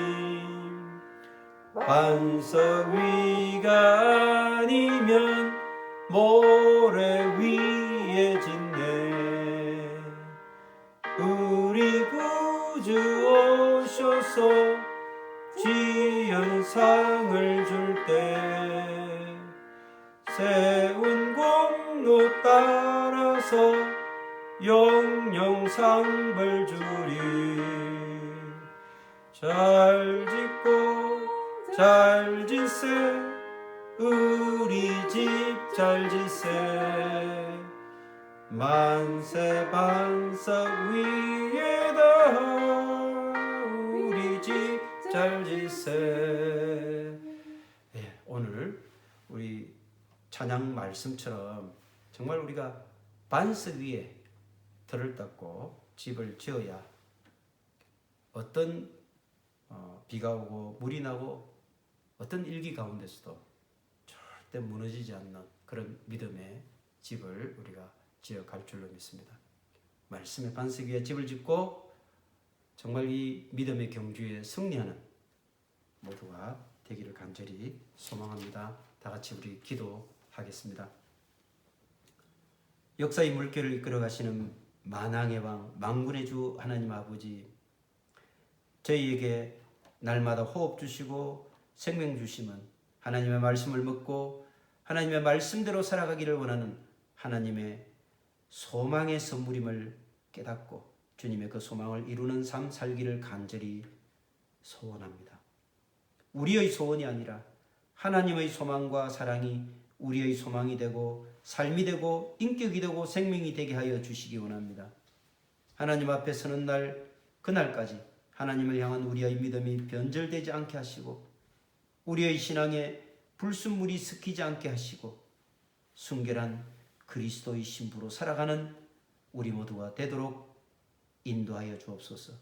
반석 위가 아니면 모래 위에 짓네. 우리 구주 오셔서 지연상을 줄 때 세운 공로 따라서 영영상을 주리. 잘 짓고 잘 짓세, 우리 집 잘 짓세. 만세 반석 위에다 우리 집 잘 짓세. 네, 오늘 우리 찬양 말씀처럼 정말 우리가 반석 위에 터를 닦고 집을 지어야 어떤 비가 오고 물이 나고 어떤 일기 가운데서도 절대 무너지지 않는 그런 믿음의 집을 우리가 지어갈 줄로 믿습니다. 말씀의 반석 위에 집을 짓고 정말 이 믿음의 경주에 승리하는 모두가 되기를 간절히 소망합니다. 다 같이 우리 기도하겠습니다. 역사의 물결을 이끌어 가시는 만왕의 왕, 만군의 주 하나님 아버지, 저희에게 날마다 호흡 주시고 생명 주심은 하나님의 말씀을 먹고 하나님의 말씀대로 살아가기를 원하는 하나님의 소망의 선물임을 깨닫고 주님의 그 소망을 이루는 삶 살기를 간절히 소원합니다. 우리의 소원이 아니라 하나님의 소망과 사랑이 우리의 소망이 되고 삶이 되고 인격이 되고 생명이 되게 하여 주시기 원합니다. 하나님 앞에 서는 날, 그날까지 하나님을 향한 우리의 믿음이 변절되지 않게 하시고 우리의 신앙에 불순물이 섞이지 않게 하시고 순결한 그리스도의 신부로 살아가는 우리 모두가 되도록 인도하여 주옵소서.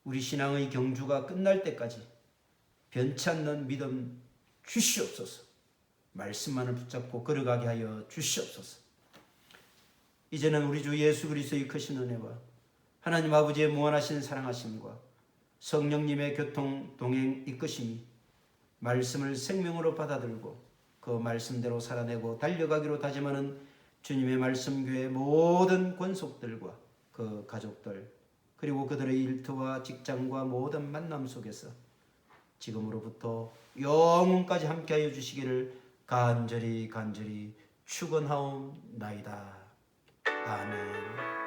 우리 신앙의 경주가 끝날 때까지 변치 않는 믿음 주시옵소서. 말씀만을 붙잡고 걸어가게 하여 주시옵소서. 이제는 우리 주 예수 그리스도의 크신 은혜와 하나님 아버지의 무한하신 사랑하심과 성령님의 교통 동행 이끄심이 말씀을 생명으로 받아들고 그 말씀대로 살아내고 달려가기로 다짐하는 주님의 말씀교회 모든 권속들과 그 가족들, 그리고 그들의 일터와 직장과 모든 만남 속에서 지금으로부터 영원까지 함께하여 주시기를 간절히 축원하옵나이다. 아멘.